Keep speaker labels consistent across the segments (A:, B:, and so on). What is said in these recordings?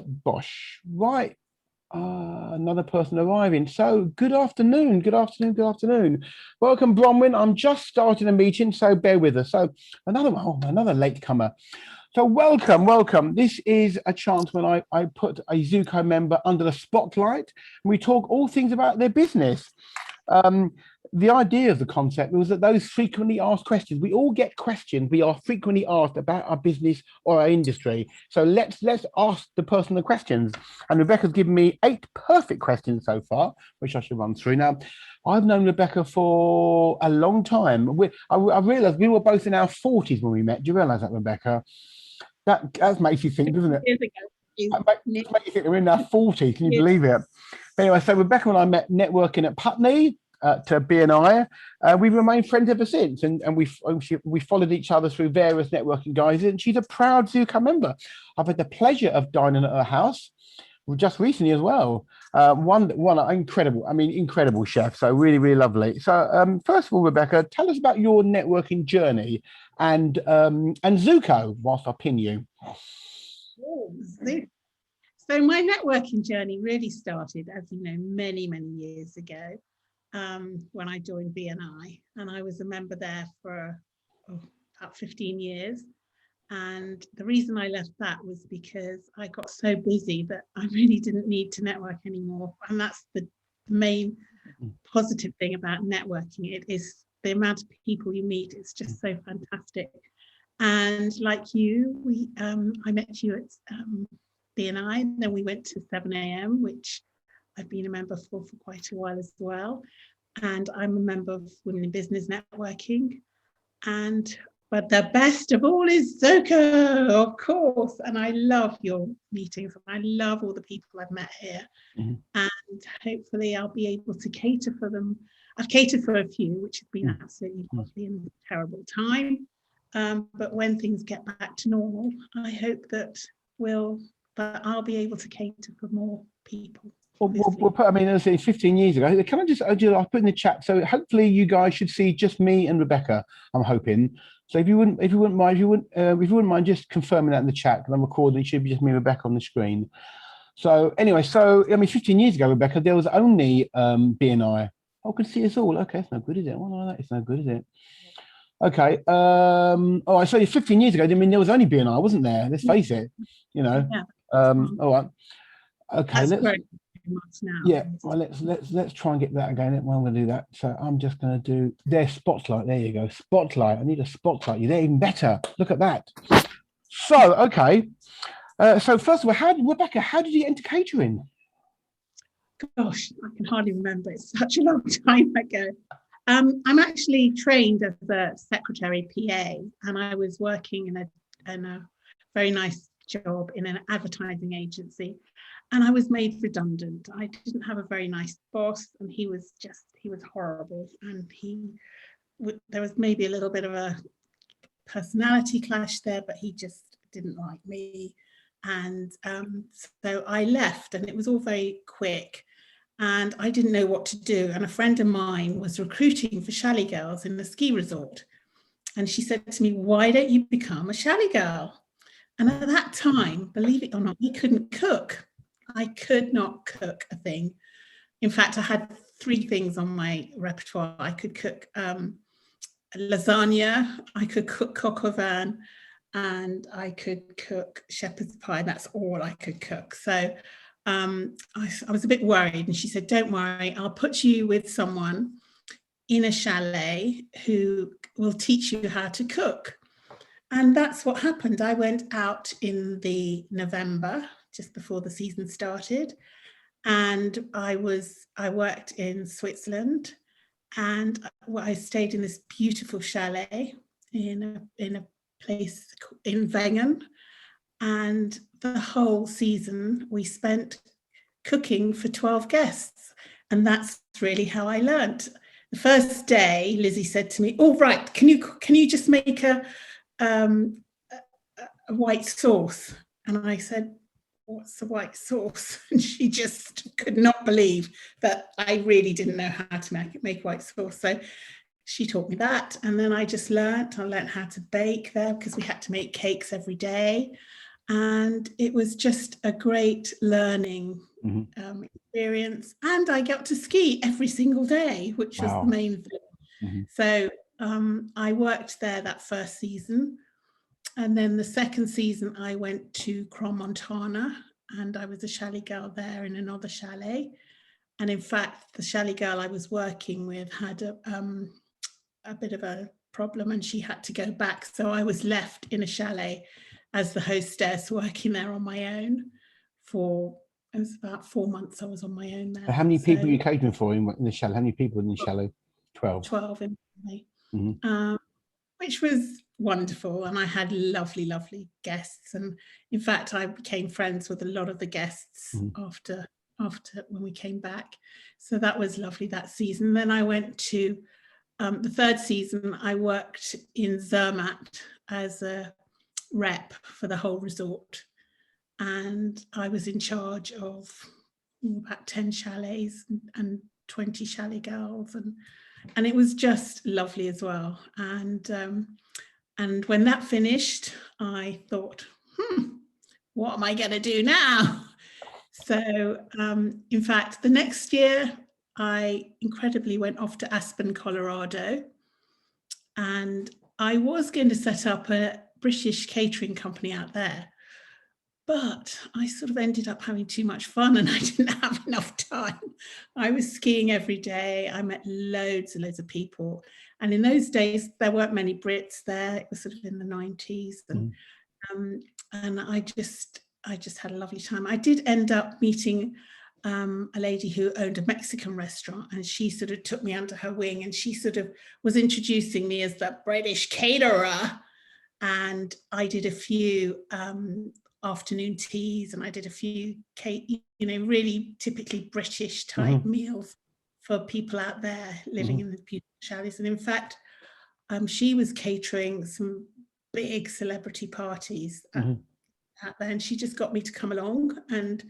A: Bosh. Right. Another person arriving. So good afternoon, good afternoon, good afternoon. Welcome, Bronwyn. I'm just starting a meeting, so bear with us. So another latecomer. So welcome, welcome. This is a chance when I put a Zoco member under the spotlight and we talk all things about their business. The idea of the concept was that those frequently asked questions, we all get questions we are frequently asked about our business or our industry. So let's ask the person the questions. And Rebecca's given me 8 perfect questions so far, which I should run through. Now, I've known Rebecca for a long time. I realized we were both in our 40s when we met. Do you realize that, Rebecca? That makes you think, doesn't it? That makes you think we're in our 40s. Can you believe it? But anyway, so Rebecca and I met networking at Putney to BNI. We've remained friends ever since, and we followed each other through various networking guises. And she's a proud Zoco member. I've had the pleasure of dining at her house just recently as well. One incredible chef. So really, really lovely. So first of all, Rebecca, tell us about your networking journey and Zoco whilst I pin you.
B: So my networking journey really started, as you know, many years ago, when I joined BNI, and I was a member there for about 15 years. And the reason I left that was because I got so busy that I really didn't need to network anymore. And that's the main positive thing about networking. It is the amount of people you meet. It's just so fantastic. And like you, I met you at BNI, and then we went to 7 a.m., which I've been a member for quite a while as well. And I'm a member of Women in Business Networking. But the best of all is Zoco, of course. And I love your meetings. I love all the people I've met here. Mm-hmm. And hopefully I'll be able to cater for them. I've catered for a few, which has been absolutely lovely and a terrible time. But when things get back to normal, I hope that I'll be able to cater for more people.
A: We'll put, let's say 15 years ago. Can I just, I'll put in the chat. So hopefully you guys should see just me and Rebecca, I'm hoping. So if you wouldn't mind just confirming that in the chat, because I'm recording, it should be just me and Rebecca on the screen. So anyway, 15 years ago, Rebecca, there was only BNI. Oh, I could see us all. Okay, it's no good, is it? It's no good, is it? Okay. All right. So 15 years ago, there was only BNI, wasn't there? Let's face it. Yeah. All right. Okay. Let's try and get that again. Well, I'm going to do that. So I'm just going to do their spotlight. There you go. Spotlight. I need a spotlight. You're even better. Look at that. So, okay. So first of all, Rebecca, how did you enter catering?
B: Gosh, I can hardly remember. It's such a long time ago. I'm actually trained as a secretary PA, and I was working in a very nice job in an advertising agency, and I was made redundant. I didn't have a very nice boss, and he was horrible, and there was maybe a little bit of a personality clash there, but he just didn't like me, and so I left, and it was all very quick. And I didn't know what to do. And a friend of mine was recruiting for chalet girls in the ski resort. And she said to me, why don't you become a chalet girl? And at that time, believe it or not, I couldn't cook. I could not cook a thing. In fact, I had 3 things on my repertoire. I could cook lasagna, I could cook coq au vin, and I could cook shepherd's pie. That's all I could cook. So I was a bit worried, and she said, don't worry, I'll put you with someone in a chalet who will teach you how to cook. And that's what happened. I went out in the November, just before the season started, and I worked in Switzerland, and I stayed in this beautiful chalet in a place in Wengen. And the whole season we spent cooking for 12 guests. And that's really how I learnt. The first day, Lizzie said to me, "Oh, right, can you just make a white sauce?" And I said, "What's the white sauce?" And she just could not believe that I really didn't know how to make white sauce. So she taught me that. And then I learned how to bake there, because we had to make cakes every day. And it was just a great learning experience. And I got to ski every single day, which was the main thing. So I worked there that first season. And then the second season, I went to Crans-Montana, and I was a chalet girl there in another chalet. And in fact, the chalet girl I was working with had a bit of a problem, and she had to go back. So I was left in a chalet as the hostess, working there on my own it was about 4 months I was on my own there.
A: How many people are you catering for in the chalet? How many people in the chalet? 12.
B: 12 in the which was wonderful. And I had lovely, lovely guests. And in fact, I became friends with a lot of the guests after when we came back. So that was lovely that season. Then I went to the third season, I worked in Zermatt as a rep for the whole resort. And I was in charge of about 10 chalets and 20 chalet girls. And it was just lovely as well. And when that finished, I thought, what am I going to do now? So in fact, the next year, I incredibly went off to Aspen, Colorado, and I was going to set up a British catering company out there, but I sort of ended up having too much fun and I didn't have enough time. I was skiing every day. I met loads and loads of people. And in those days, there weren't many Brits there. It was sort of in the 90s. And I just had a lovely time. I did end up meeting a lady who owned a Mexican restaurant, and she sort of took me under her wing, and she sort of was introducing me as the British caterer. And I did a few afternoon teas, and I did a few really typically British type meals for people out there living in the beautiful chalets. And in fact, she was catering some big celebrity parties out there, and she just got me to come along. And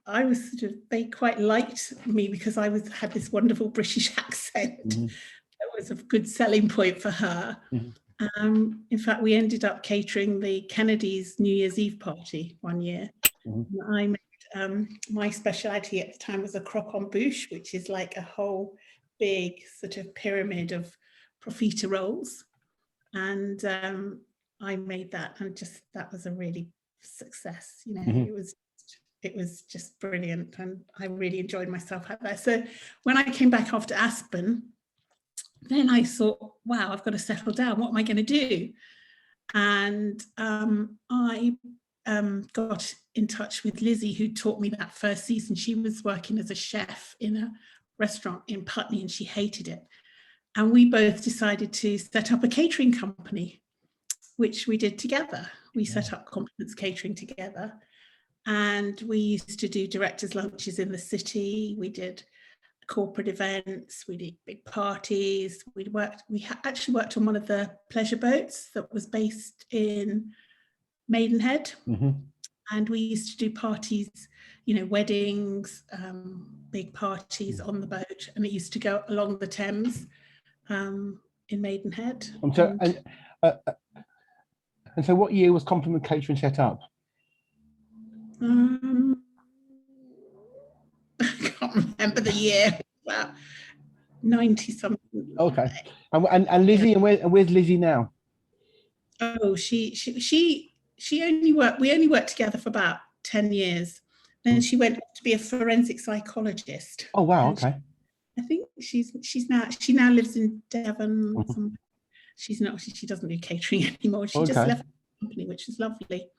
B: I was they quite liked me because I had this wonderful British accent. That was a good selling point for her. In fact, we ended up catering the Kennedys' New Year's Eve party one year. I made, my speciality at the time was a croque en bouche, which is like a whole big sort of pyramid of profiteroles. And I made that, and that was a really success. It was just brilliant, and I really enjoyed myself out there. So when I came back after Aspen, then I thought, wow, I've got to settle down. What am I going to do? And I got in touch with Lizzie, who taught me that first season. She was working as a chef in a restaurant in Putney, and she hated it. And we both decided to set up a catering company, which we did together. We set up Confidence Catering together. And we used to do directors' lunches in the city. We did corporate events. We did big parties. We actually worked on one of the pleasure boats that was based in Maidenhead. And we used to do parties, weddings, big parties on the boat. And it used to go along the Thames in Maidenhead.
A: And so what year was Compliment Catering set up?
B: I can't remember the year. About 90 something.
A: Okay. And Lizzie, and where's Lizzie now?
B: Oh, she only worked. We only worked together for about 10 years. Then she went to be a forensic psychologist.
A: Oh wow. Okay.
B: I think she now lives in Devon. She doesn't do catering anymore. She just left the company, which is lovely.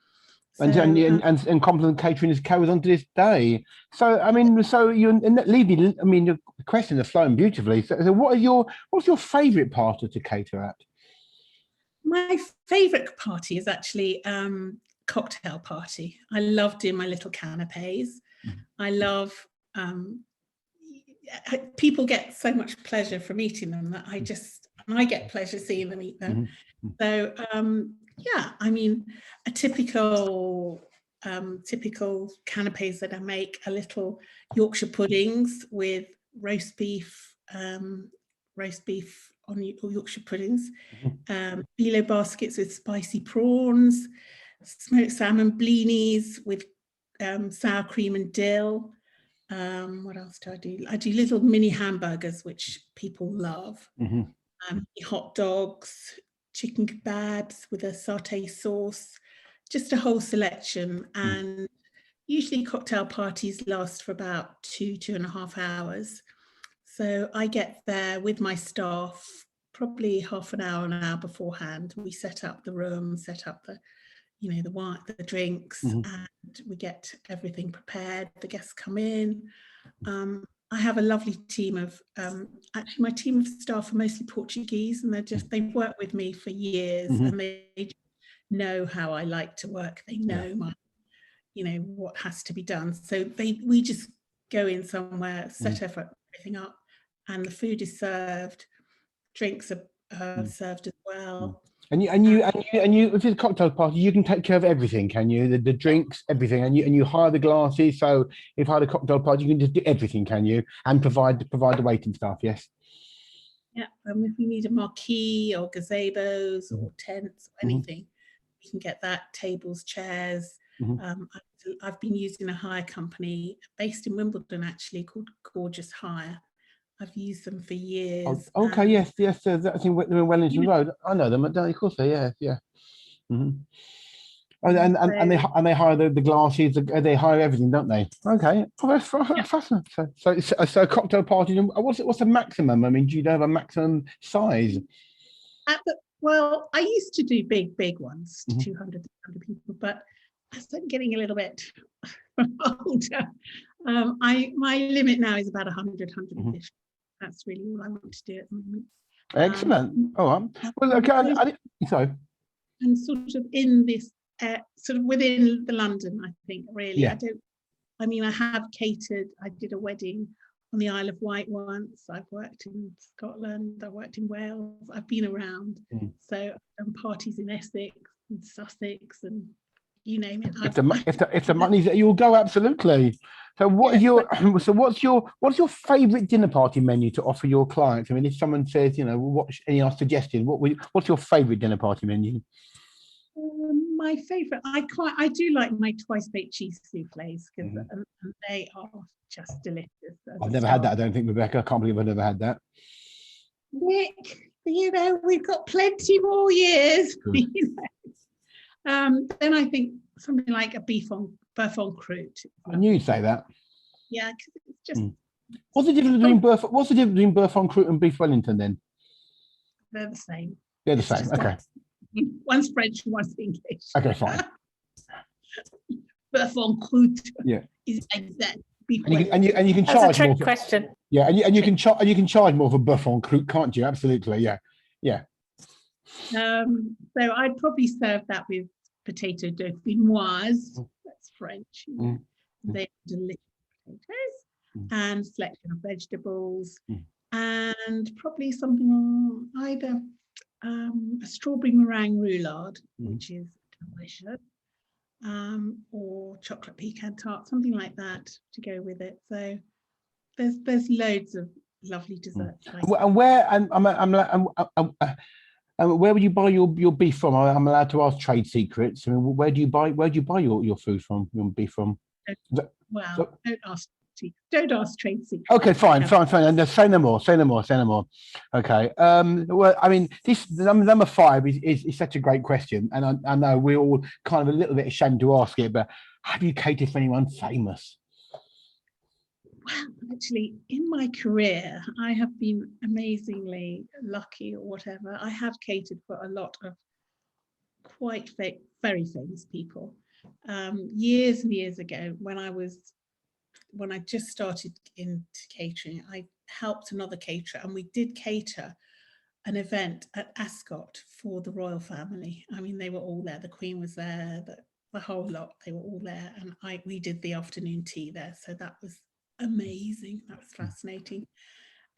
B: So, and Compliment Catering is carried on to this day. So I mean, your questions are flowing beautifully. So what's your favourite party to cater at? My favourite party is actually cocktail party. I love doing my little canapes. I love people get so much pleasure from eating them that I get pleasure seeing them eat them. So yeah, I mean, a typical canapes that I make are little Yorkshire puddings with roast beef on Yorkshire puddings, bilo baskets with spicy prawns, smoked salmon blinis with sour cream and dill. What else do I do? I do little mini hamburgers, which people love. Hot dogs, chicken kebabs with a satay sauce, just a whole selection. And usually cocktail parties last for about 2.5 hours. So I get there with my staff probably half an hour beforehand. We set up the room, set up the, the wine, the drinks, and we get everything prepared. The guests come in. I have a lovely team of, actually my team of staff are mostly Portuguese, and they've worked with me for years, and they know how I like to work. They know my, what has to be done. So we just go in somewhere, set everything up, and the food is served, drinks are served as well.
A: And you, if it's a cocktail party, you can take care of everything, can you? The drinks, everything, and you hire the glasses. So if I had a cocktail party, you can just do everything, can you? And provide the waiting staff, yes.
B: Yeah, and if we need a marquee or gazebos or tents or anything, we can get that. Tables, chairs. I've been using a hire company based in Wimbledon, actually, called Gorgeous Hire. I've used them for years.
A: Oh, okay, yes, that's in Wellington Road. I know them. Of course, yeah. And they hire the glasses. They hire everything, don't they? Okay, that's fascinating. So cocktail parties. What's the maximum? I mean, do you have a maximum size?
B: Well, I used to do big ones, 200, 300 people, but as I'm getting a little bit older, my limit now is about 100, 150. That's really all I want to do at the moment.
A: Excellent. Well, okay. Sorry.
B: And sort of in this, sort of within the London, I think, really.
A: Yeah.
B: I have catered. I did a wedding on the Isle of Wight once. I've worked in Scotland. I've worked in Wales. I've been around. So I've done parties in Essex and Sussex and you name it.
A: If the money's there, you'll go, absolutely. So what's your favourite dinner party menu to offer your clients? I mean, if someone says, any are suggested, what's your favourite dinner party menu?
B: My favourite, I do like my twice baked cheese soufflés because they are just delicious.
A: I've never had that. I don't think, Rebecca. I can't believe I've never had that.
B: Nick, we've got plenty more years. Then I think something like a beef en croûte.
A: I knew you'd say that.
B: Yeah, because it's just.
A: What's the difference between beef en croûte and beef Wellington then?
B: They're the same.
A: They're the same. Okay.
B: One's French and one's English.
A: Okay, fine.
B: Beef en croûte.
A: Yeah.
B: Is exact.
A: And you can charge
C: more.
A: That's a trick
C: question.
A: Yeah, and you can charge more for beef en croûte, can't you? Absolutely. Yeah.
B: So I'd probably serve that with potato dauphinoise. That's French. They're delicious potatoes and selection of vegetables, and probably something either a strawberry meringue roulade, which is delicious, or chocolate pecan tart, something like that to go with it. So there's loads of lovely desserts.
A: And where would you buy your beef from? I'm allowed to ask trade secrets. I mean, where do you buy your food from? Your beef from?
B: Well, don't ask trade secrets.
A: Okay, fine. And say no more. Okay. Well, I mean, this number 5 is such a great question, and I know we're all kind of a little bit ashamed to ask it, but have you catered for anyone famous?
B: Well, actually, in my career, I have been amazingly lucky or whatever. I have catered for a lot of quite very famous people. Years and years ago, when I just started into catering, I helped another caterer, and we did cater an event at Ascot for the royal family. I mean, they were all there. The Queen was there, the whole lot. They were all there, and we did the afternoon tea there. So that was amazing. That was fascinating.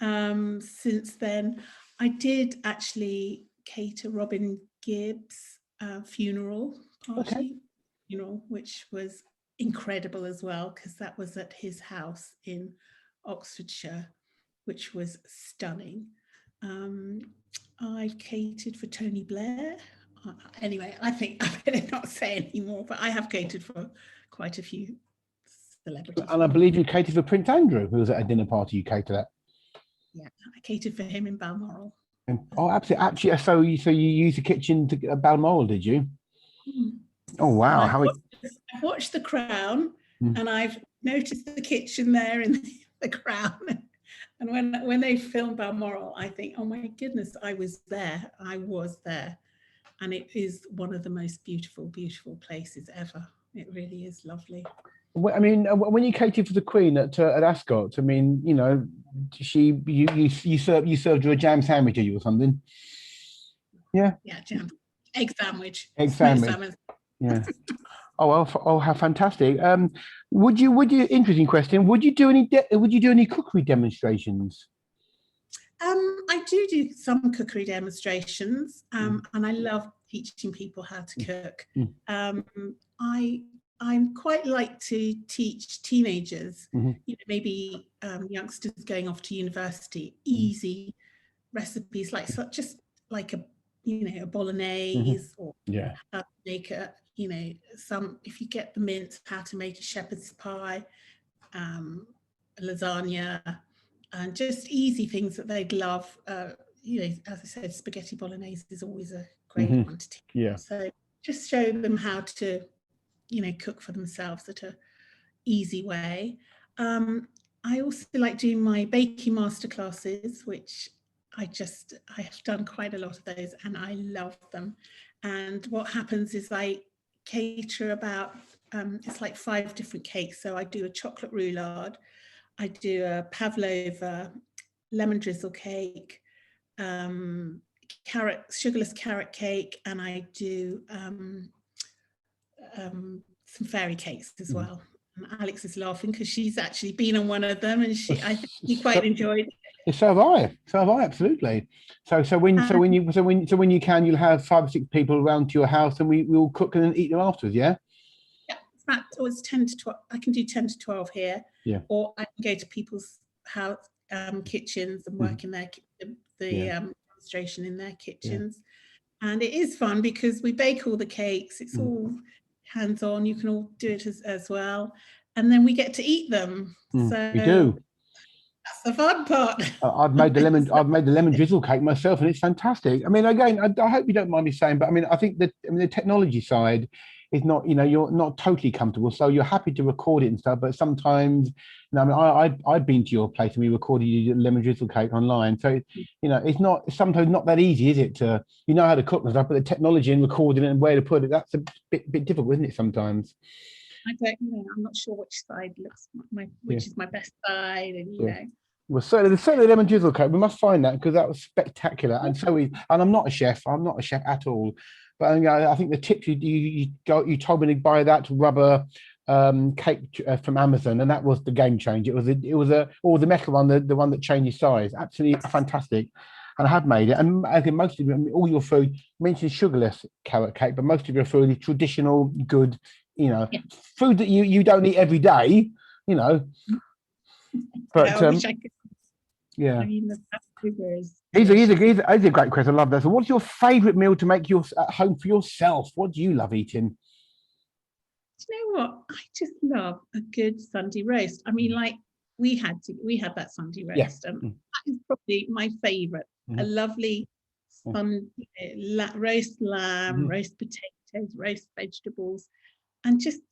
B: Since then, I did actually cater Robin Gibbs' funeral party, which was incredible as well, because that was at his house in Oxfordshire, which was stunning. I've catered for Tony Blair. anyway, I think I better not say anymore, but I have catered for quite a few celebrities.
A: And I believe you catered for Prince Andrew, who was at a dinner party you catered at.
B: Yeah, I catered for him in Balmoral.
A: Oh, absolutely. Actually, so you used the kitchen to Balmoral, did you?
B: Mm.
A: Oh, wow.
B: And
A: How
B: I've watched The Crown,
A: Mm.
B: and I've noticed the kitchen there in The Crown. And when they filmed Balmoral, I think, oh my goodness, I was there. And it is one of the most beautiful, beautiful places ever. It really is lovely.
A: I mean, when you catered for the Queen at Ascot, I mean, you know, you served her a jam sandwich, or something. Yeah.
B: Yeah, jam, egg sandwich,
A: Egg
B: smoked
A: sandwich.
B: salmon.
A: Yeah. Oh well. Oh, how fantastic. Would you? Interesting question. Would you do any cookery demonstrations?
B: I do some cookery demonstrations, and I love teaching people how to cook. I'm quite like to teach teenagers, maybe youngsters going off to university, easy recipes just like a bolognese, or how to make if you get the mince, how to make a shepherd's pie, lasagna, and just easy things that they'd love. As I said, spaghetti bolognese is always a great one to teach.
A: Yeah.
B: So just show them how to, cook for themselves at a easy way. I also like doing my baking masterclasses, which I have done quite a lot of those, and I love them. And what happens is I cater about, it's like 5 different cakes. So I do a chocolate roulade, I do a pavlova, lemon drizzle cake, sugarless carrot cake, and I do some fairy cakes as well. And Alex is laughing because she's actually been on one of them, and I think she quite enjoyed it.
A: So have I. Absolutely. So when you can, you'll have 5 or 6 people around to your house, and we'll cook and eat them afterwards. Yeah.
B: Yeah, it's about always 10 to 12. I can do 10 to 12 here.
A: Yeah.
B: Or I can go to people's house kitchens and work in their demonstration in their kitchens. And it is fun because we bake all the cakes. It's all hands-on. You can all do it as well, and then we get to eat them. So
A: we do.
B: That's the fun part.
A: I've made the lemon drizzle cake myself, and it's fantastic. I mean, again, I hope you don't mind me saying, but I mean, I think that the technology side is not, you're not totally comfortable, so you're happy to record it and stuff, but sometimes, I mean, I've been to your place and we recorded your lemon drizzle cake online, so it's sometimes not that easy, is it? To how to cook and stuff, but the technology and recording it and where to put it, that's a bit difficult, isn't it? Sometimes.
B: I don't, I'm not sure which side looks which is my best side, and
A: Well, certainly the lemon drizzle cake, we must find that, because that was spectacular. And and I'm not a chef at all, but I think the tip you told me to buy that rubber cake from Amazon, and that was the game changer. It was the metal one, the one that changes size. Absolutely fantastic. And I have made it, and I think most of all your food, mentioned sugarless carrot cake, but most of your food is traditional, good, food that you don't eat every day, But
B: I wish I could.
A: Yeah,
B: I mean,
A: he's a great question. I love that. So, what's your favourite meal to make at home for yourself? What do you love eating?
B: Do you know what? I just love a good Sunday roast. I mean, like we had that Sunday roast, and that is probably my favourite. A lovely roast lamb, roast potatoes, roast vegetables, and just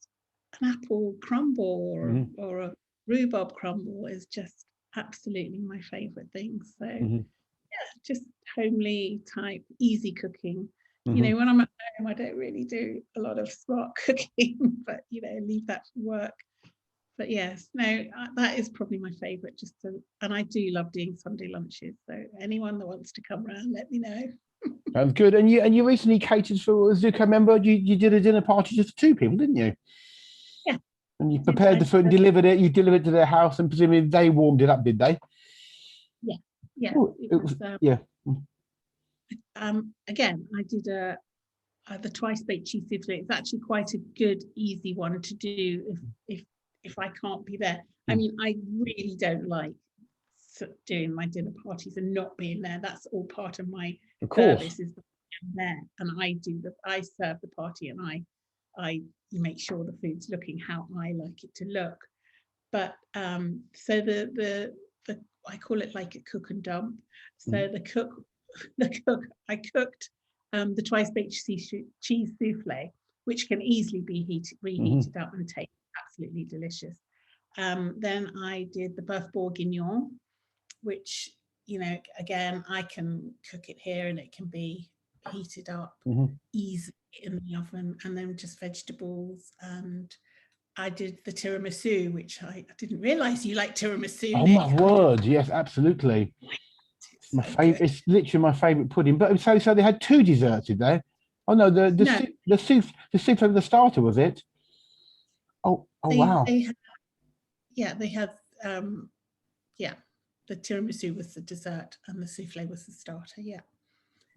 B: an apple crumble or a rhubarb crumble is just absolutely my favorite thing. So just homely type, easy cooking. When I'm at home, I don't really do a lot of smart cooking, but leave that for work. But yes, no, that is probably my favorite. And I do love doing Sunday lunches. So anyone that wants to come around, let me know.
A: Sounds good. And you recently catered for a Zoco member. You did a dinner party just for 2 people, didn't you?
B: Yeah.
A: And you prepared the food and delivered it. You delivered it to their house, and presumably they warmed it up, did they?
B: Yeah. Yeah.
A: Ooh, it was, yeah.
B: Again, I did the twice baked cheese souffle. It's actually quite a good, easy one to do if I can't be there. I mean, I really don't like doing my dinner parties and not being there. That's all part of my service, is there, and I serve the party, and I make sure the food's looking how I like it to look. But so the I call it like a cook and dump. So the cook I cooked the twice baked cheese souffle, which can easily be reheated up and taste absolutely delicious. Then I did the boeuf bourguignon, which, again, I can cook it here and it can be heated up easily in the oven, and then just vegetables. And I did the tiramisu, which I didn't realize you like tiramisu,
A: Oh,
B: Nick.
A: my word. Yes, absolutely.
B: It's
A: My
B: so
A: favorite.
B: good.
A: It's literally my favorite pudding. But so they had two desserts, did they? Oh no,
B: No,
A: the soup over the starter, was it? Oh wow.
B: they had yeah, the tiramisu was the dessert and the souffle was the starter. Yeah.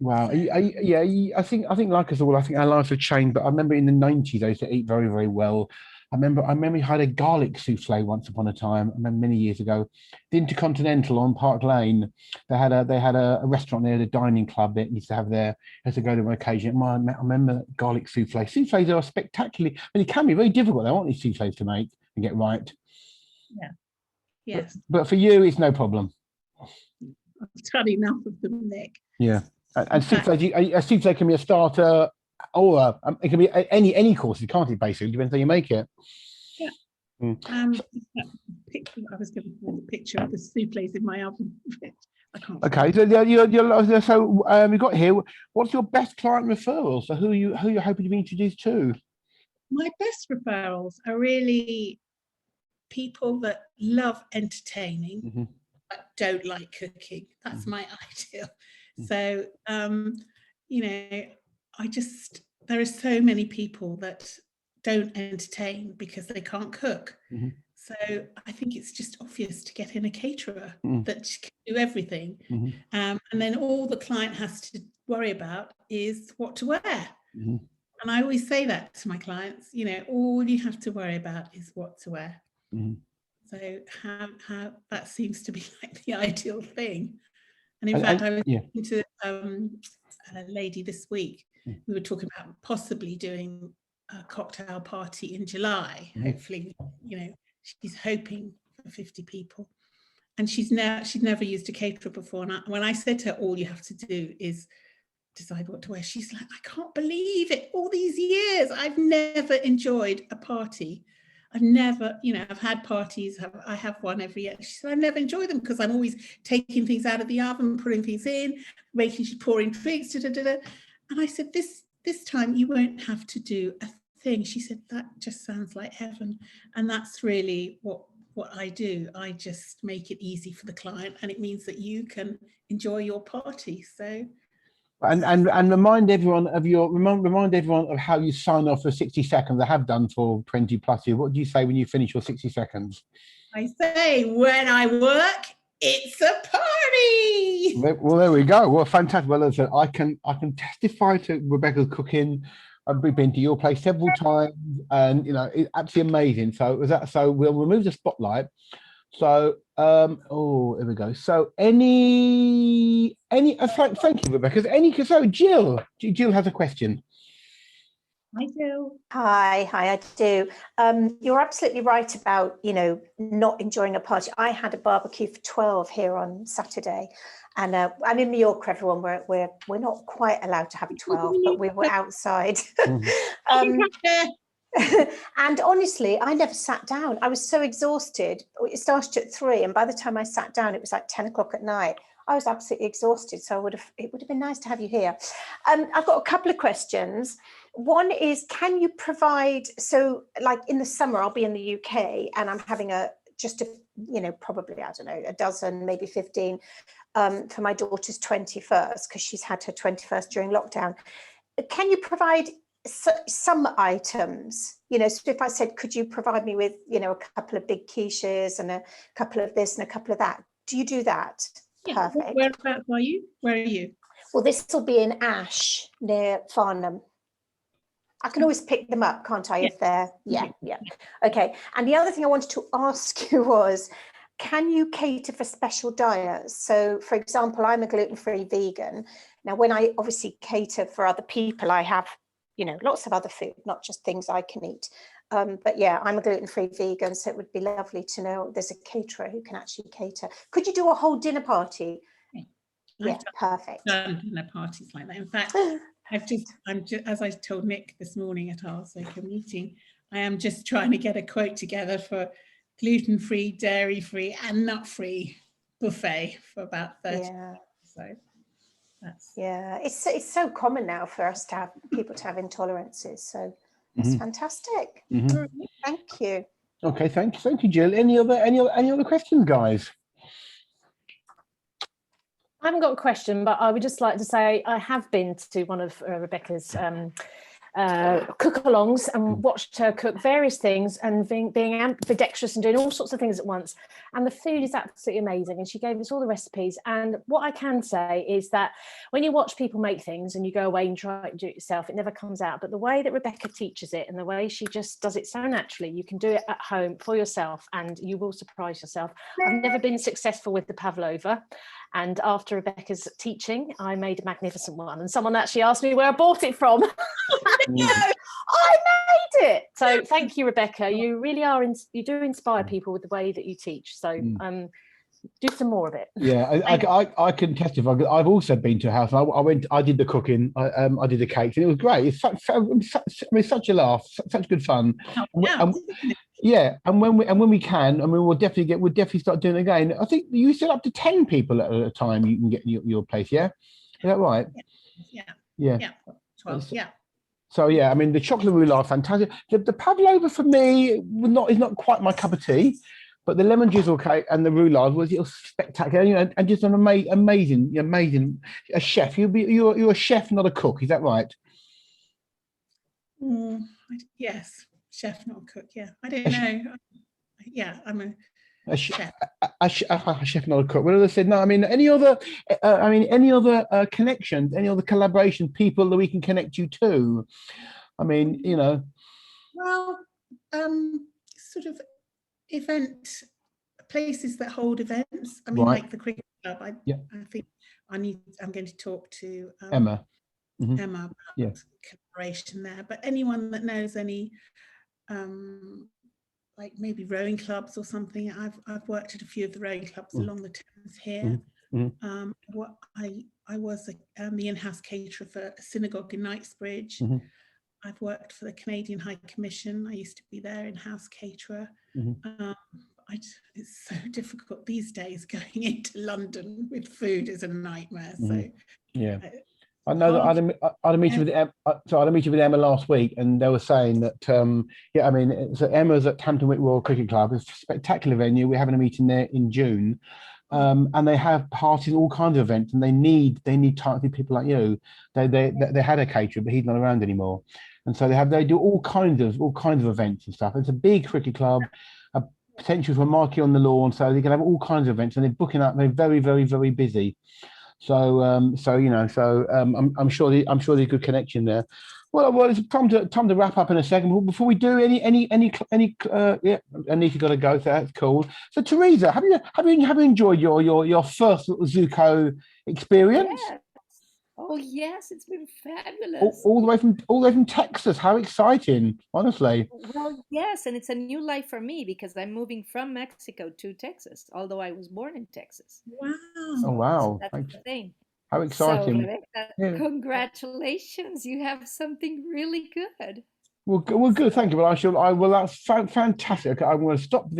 A: Wow.
B: So
A: I think like us all, I think our lives have changed. But I remember in the 90s, I used to eat very, very well. I remember we had a garlic souffle once upon a time. I remember many years ago, the Intercontinental on Park Lane. They had a restaurant there, the dining club that used to have there. I used to go there on occasion. I remember garlic souffle. Souffles are spectacularly, and it can be very difficult. They aren't these souffles to make and get right.
B: yeah, yes,
A: But for you, it's no problem.
B: I've had enough of them, Nick.
A: Yeah.
B: In
A: And
B: fact,
A: a souffle can be a starter, or it can be any course. You can't, it basically depends how you make it.
B: yeah.
A: Mm.
B: I was going to find a picture of the souffles in my oven. I can't.
A: Okay, so we got here. What's your best client referral? So who you're hoping to be introduced to?
B: My best referrals are really people that love entertaining but don't like cooking. That's my ideal. So there are so many people that don't entertain because they can't cook. So I think it's just obvious to get in a caterer that can do everything. And then all the client has to worry about is what to wear. And I always say that to my clients, all you have to worry about is what to wear. So how that seems to be like the ideal thing. And in fact, I was talking to a lady this week. We were talking about possibly doing a cocktail party in July. Hopefully, she's hoping for 50 people. And she'd never used a caterer before. And when I said to her, all you have to do is decide what to wear, she's like, I can't believe it. All these years, I've never enjoyed a party. I've never, I've had parties. I have one every year. She said, I've never enjoyed them because I'm always taking things out of the oven, putting things in, pouring drinks, And I said, this time you won't have to do a thing. She said, that just sounds like heaven. And that's really what I do. I just make it easy for the client, and it means that you can enjoy your party. So.
A: And remind everyone of how you sign off for 60 seconds. I have done for 20 plus years. What do you say when you finish your 60 seconds?
B: I say, when I work, it's a party.
A: Well, there we go. Well, fantastic. Well, as I said, I can testify to Rebecca's cooking. I've been to your place several times, and it's absolutely amazing. So we'll remove the spotlight. So here we go. So thank you, Rebecca. So Jill has a question.
B: I do.
C: Hi, I do. You're absolutely right about, not enjoying a party. I had a barbecue for 12 here on Saturday, and I'm in York, everyone. We're not quite allowed to have 12, but we were outside. And honestly, I never sat down. I was so exhausted. It started at 3, and by the time I sat down, it was like 10 o'clock at night. I was absolutely exhausted. So it would have been nice to have you here. I've got a couple of questions. One is, can you provide, so like in the summer, I'll be in the UK and I'm having probably, I don't know, a dozen, maybe 15 for my daughter's 21st, because she's had her 21st during lockdown. Can you provide some items, so if I said, could you provide me with, a couple of big quiches and a couple of this and a couple of that? Do you do that?
B: Yeah.
C: Perfect.
B: Whereabouts are you? Where are you?
C: Well, this will be in Ash near Farnham. I can always pick them up, can't I?
B: Yeah.
C: If they're, yeah. Okay. And the other thing I wanted to ask you was, can you cater for special diets? So, for example, I'm a gluten-free vegan. Now, when I obviously cater for other people, I have, you know, lots of other food, not just things I can eat. But yeah, I'm a gluten-free vegan, so it would be lovely to know there's a caterer who can actually cater. Could you do a whole dinner party? Yeah, perfect.
B: Done dinner parties like that. In fact, as I told Nick this morning at our Zoco meeting, I am just trying to get a quote together for gluten-free, dairy-free, and nut-free buffet for about 30.
C: Yeah.
B: So that's
C: it's so common now for us to have people to have intolerances. So that's fantastic. Thank you.
A: Okay, thank you, Jill. Any other questions, guys?
D: I haven't got a question, but I would just like to say I have been to one of Rebecca's cook-alongs and watched her cook various things and being ambidextrous and doing all sorts of things at once. And the food is absolutely amazing. And she gave us all the recipes. And what I can say is that when you watch people make things and you go away and try to do it yourself, it never comes out. But the way that Rebecca teaches it and the way she just does it so naturally, you can do it at home for yourself and you will surprise yourself. I've never been successful with the pavlova. And after Rebecca's teaching, I made a magnificent one. And someone actually asked me where I bought it from. I made it. So thank you, Rebecca. You really are, you do inspire people with the way that you teach. So do some more of it.
A: Yeah, I can testify. I've also been to a house. I did the cooking. I did the cakes, and it was great. It's such a laugh, such good fun. Yeah, and when we can, I mean, we'll definitely start doing it again. I think you said up to 10 people at a time you can get your place. Yeah, is that right? Yeah.
B: 12. Yeah.
A: So yeah, I mean, the chocolate roulade are fantastic. The pavlova for me is not quite my cup of tea, but the lemon drizzle cake and the roulade was spectacular. You know, and just an amazing. A chef. You're a chef, not a cook. Is that right?
B: Yes, chef, not a cook. Yeah, I don't know. Yeah, I'm a chef.
A: A chef, not a cook. Well, I said no. I mean, any other connections, any other collaboration, people that we can connect you to? I mean, you know.
B: Well, sort of places that hold events. I mean, like the cricket club. I think I'm going to talk to
A: Emma.
B: Emma about collaboration there. But anyone that knows any like maybe rowing clubs or something. I've worked at a few of the rowing clubs along the Thames here. What I was the in-house caterer for a synagogue in Knightsbridge. I've worked for the Canadian High Commission. I used to be their in-house caterer. It's so difficult these days going into London with food is a nightmare. So
A: yeah. I know that I had a meeting with Emma last week, and they were saying that I mean, so Emma's at Hampton Wick Royal Cricket Club. It's a spectacular venue. We're having a meeting there in June, and they have parties, all kinds of events, and they need talented people like you. They had a caterer, but he's not around anymore, and so they do all kinds of events and stuff. It's a big cricket club, a potential for marquee on the lawn, so they can have all kinds of events, and they're booking up. They're very, very, very busy. So I'm sure there's good connection there. Well, it's time to wrap up in a second. Before we do, Anika got to go. So that's cool. So Teresa, have you enjoyed your first Zoco experience?
E: Yes. Oh yes, it's been fabulous.
A: All the way from Texas. How exciting! Honestly.
E: Well, yes, and it's a new life for me because I'm moving from Mexico to Texas, although I was born in Texas.
B: Wow!
A: Oh wow!
E: So that's the thing.
A: How exciting!
E: So, Rebecca, congratulations! You have something really good.
A: Well, good. Thank you. Well, I will. That's fantastic. I'm going to stop the.